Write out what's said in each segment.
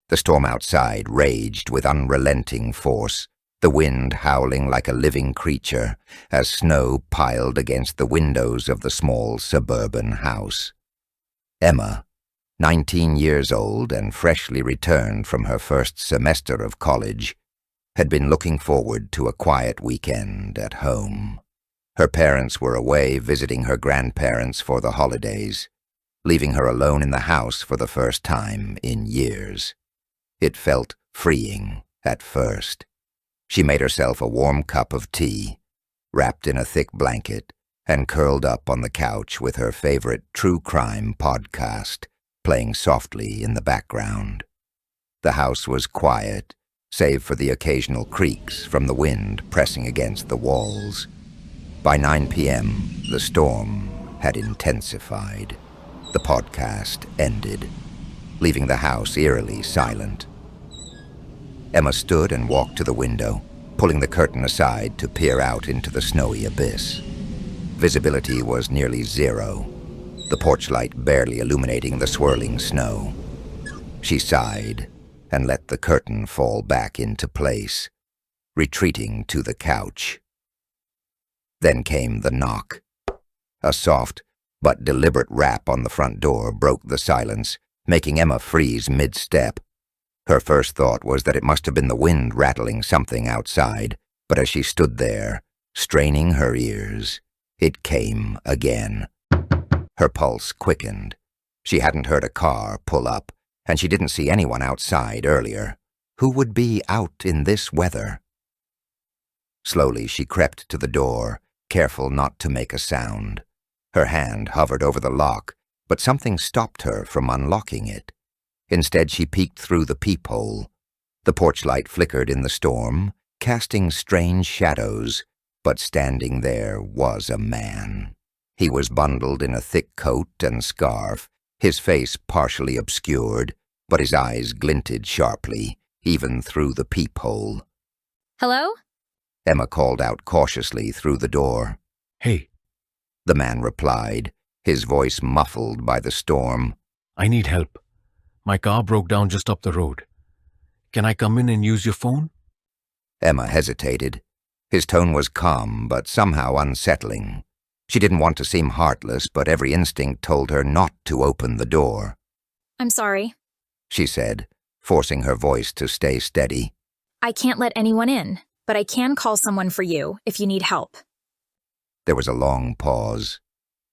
The storm outside raged with unrelenting force, the wind howling like a living creature as snow piled against the windows of the small suburban house. Emma, 19 years old and freshly returned from her first semester of college, had been looking forward to a quiet weekend at home. Her parents were away visiting her grandparents for the holidays, leaving her alone in the house for the first time in years. It felt freeing at first. She made herself a warm cup of tea, wrapped in a thick blanket, and curled up on the couch with her favorite true crime podcast playing softly in the background. The house was quiet, save for the occasional creaks from the wind pressing against the walls. By 9 p.m., the storm had intensified. The podcast ended, leaving the house eerily silent. Emma stood and walked to the window, pulling the curtain aside to peer out into the snowy abyss. Visibility was nearly zero, the porch light barely illuminating the swirling snow. She sighed and let the curtain fall back into place, retreating to the couch. Then came the knock. A soft but deliberate rap on the front door broke the silence, making Emma freeze mid-step. Her first thought was that it must have been the wind rattling something outside, but as she stood there, straining her ears, it came again. Her pulse quickened. She hadn't heard a car pull up, and she didn't see anyone outside earlier. Who would be out in this weather? Slowly she crept to the door, careful not to make a sound. Her hand hovered over the lock, but something stopped her from unlocking it. Instead, she peeked through the peephole. The porch light flickered in the storm, casting strange shadows, but standing there was a man. He was bundled in a thick coat and scarf, his face partially obscured, but his eyes glinted sharply, even through the peephole. "Hello?" Emma called out cautiously through the door. "Hey." The man replied, his voice muffled by the storm. "I need help. My car broke down just up the road. Can I come in and use your phone?" Emma hesitated. His tone was calm, but somehow unsettling. She didn't want to seem heartless, but every instinct told her not to open the door. "I'm sorry," she said, forcing her voice to stay steady. "I can't let anyone in, but I can call someone for you if you need help." There was a long pause.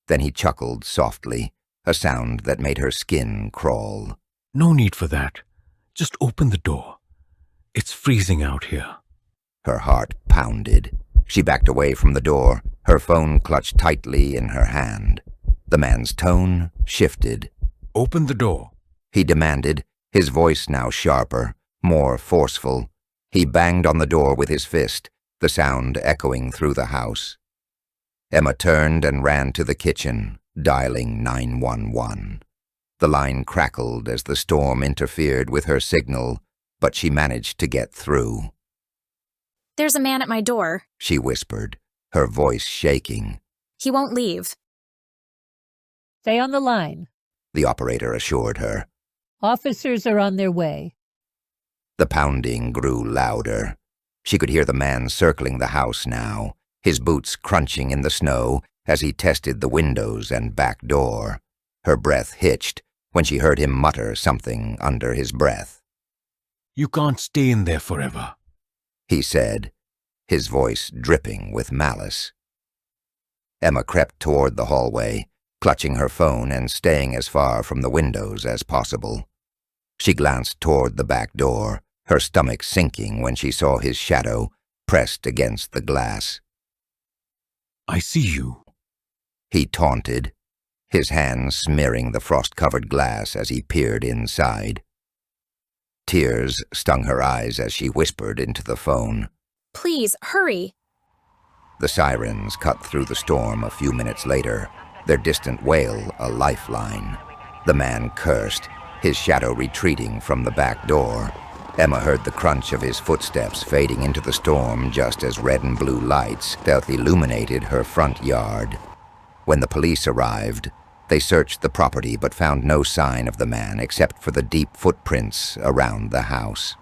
Then he chuckled softly, a sound that made her skin crawl. "No need for that. Just open the door. It's freezing out here." Her heart pounded. She backed away from the door, her phone clutched tightly in her hand. The man's tone shifted. "Open the door," he demanded, his voice now sharper, more forceful. He banged on the door with his fist, the sound echoing through the house. Emma turned and ran to the kitchen, dialing 911. The line crackled as the storm interfered with her signal, but she managed to get through. "There's a man at my door," she whispered, her voice shaking. "He won't leave." "Stay on the line," the operator assured her. "Officers are on their way." The pounding grew louder. She could hear the man circling the house now, his boots crunching in the snow as he tested the windows and back door. Her breath hitched when she heard him mutter something under his breath. "You can't stay in there forever," he said, his voice dripping with malice. Emma crept toward the hallway, clutching her phone and staying as far from the windows as possible. She glanced toward the back door, her stomach sinking when she saw his shadow pressed against the glass. "I see you," he taunted, his hands smearing the frost-covered glass as he peered inside. Tears stung her eyes as she whispered into the phone. "Please, hurry." The sirens cut through the storm a few minutes later, their distant wail a lifeline. The man cursed, his shadow retreating from the back door. Emma heard the crunch of his footsteps fading into the storm just as red and blue lights stealthily illuminated her front yard. When the police arrived, They searched the property but found no sign of the man except for the deep footprints around the house.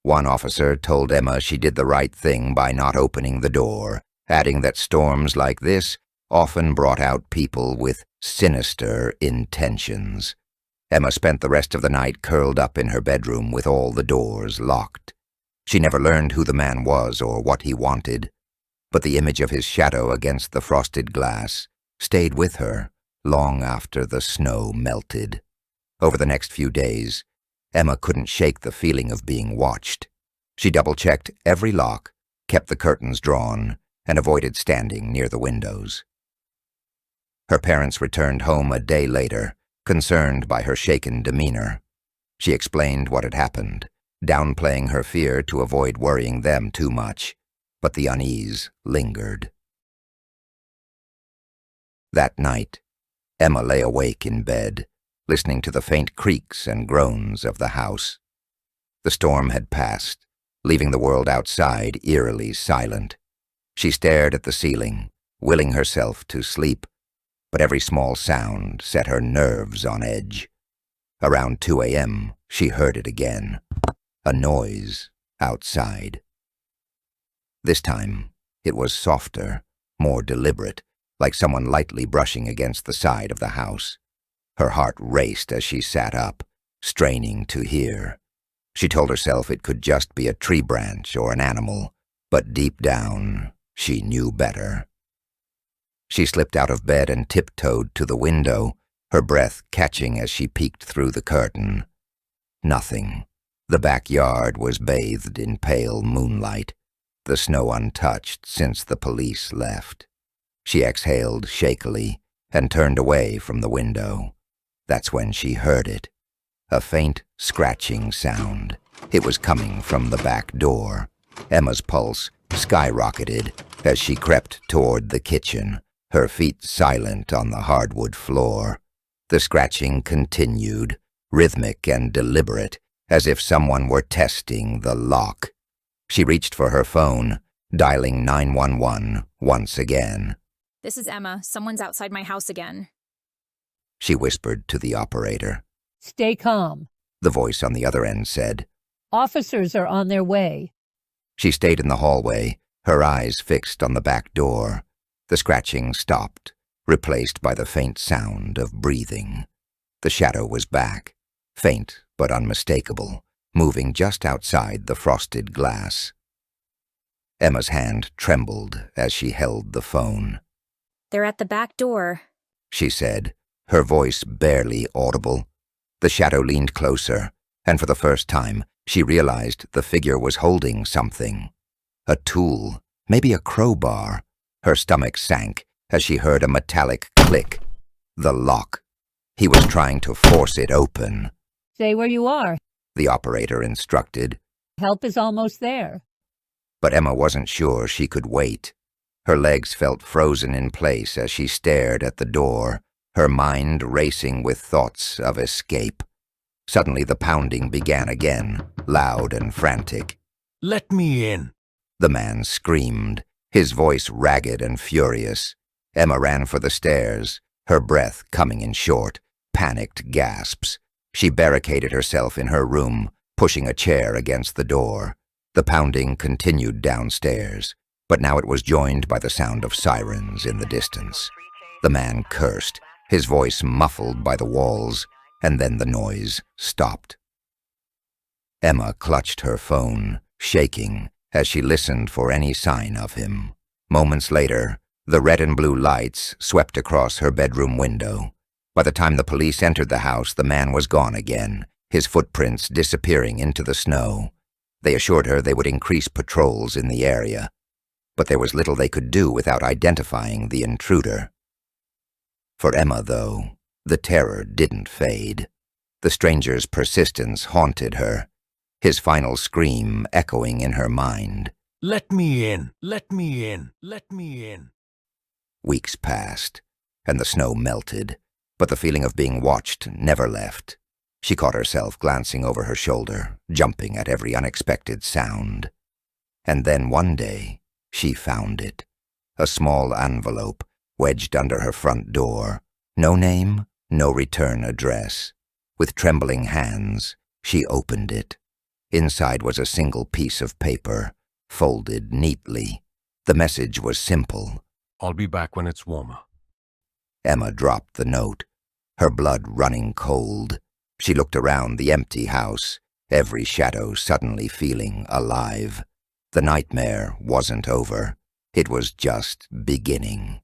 One officer told Emma she did the right thing by not opening the door, adding that storms like this often brought out people with sinister intentions. Emma spent the rest of the night curled up in her bedroom with all the doors locked. She never learned who the man was or what he wanted, but the image of his shadow against the frosted glass stayed with her long after the snow melted. Over the next few days, Emma couldn't shake the feeling of being watched. She double-checked every lock, kept the curtains drawn, and avoided standing near the windows. Her parents returned home a day later, concerned by her shaken demeanor. She explained what had happened, downplaying her fear to avoid worrying them too much, but the unease lingered. That night, Emma lay awake in bed, listening to the faint creaks and groans of the house. The storm had passed, leaving the world outside eerily silent. She stared at the ceiling, willing herself to sleep, but every small sound set her nerves on edge. Around 2 a.m., she heard it again, a noise outside. This time, it was softer, more deliberate, like someone lightly brushing against the side of the house. Her heart raced as she sat up, straining to hear. She told herself it could just be a tree branch or an animal, but deep down, she knew better. She slipped out of bed and tiptoed to the window, her breath catching as she peeked through the curtain. Nothing. The backyard was bathed in pale moonlight, the snow untouched since the police left. She exhaled shakily and turned away from the window. That's when she heard it. A faint, scratching sound. It was coming from the back door. Emma's pulse skyrocketed as she crept toward the kitchen, her feet silent on the hardwood floor. The scratching continued, rhythmic and deliberate, as if someone were testing the lock. She reached for her phone, dialing 911 once again. This is Emma. Someone's outside my house again. She whispered to the operator. Stay calm. The voice on the other end said. Officers are on their way. She stayed in the hallway, her eyes fixed on the back door. The scratching stopped, replaced by the faint sound of breathing. The shadow was back, faint but unmistakable, moving just outside the frosted glass. Emma's hand trembled as she held the phone. They're at the back door, she said, her voice barely audible. The shadow leaned closer, and for the first time, she realized the figure was holding something. A tool, maybe a crowbar. Her stomach sank as she heard a metallic click. The lock. He was trying to force it open. Stay where you are. The operator instructed. Help is almost there. But Emma wasn't sure she could wait. Her legs felt frozen in place as she stared at the door, her mind racing with thoughts of escape. Suddenly the pounding began again, loud and frantic. Let me in. The man screamed, his voice ragged and furious. Emma ran for the stairs, her breath coming in short, panicked gasps. She barricaded herself in her room, pushing a chair against the door. The pounding continued downstairs, but now it was joined by the sound of sirens in the distance. The man cursed, his voice muffled by the walls, and then the noise stopped. Emma clutched her phone, shaking, as she listened for any sign of him. Moments later, the red and blue lights swept across her bedroom window. By the time the police entered the house, the man was gone again, his footprints disappearing into the snow. They assured her they would increase patrols in the area, but there was little they could do without identifying the intruder. For Emma, though, the terror didn't fade. The stranger's persistence haunted her, his final scream echoing in her mind. Let me in. Let me in. Let me in. Weeks passed, and the snow melted, but the feeling of being watched never left. She caught herself glancing over her shoulder, jumping at every unexpected sound. And then one day, she found it. A small envelope wedged under her front door, No name, no return address. With trembling hands, she opened it. Inside was a single piece of paper, folded neatly. The message was simple. I'll be back when it's warmer. Emma dropped the note, her blood running cold. She looked around the empty house, every shadow suddenly feeling alive. The nightmare wasn't over. It was just beginning.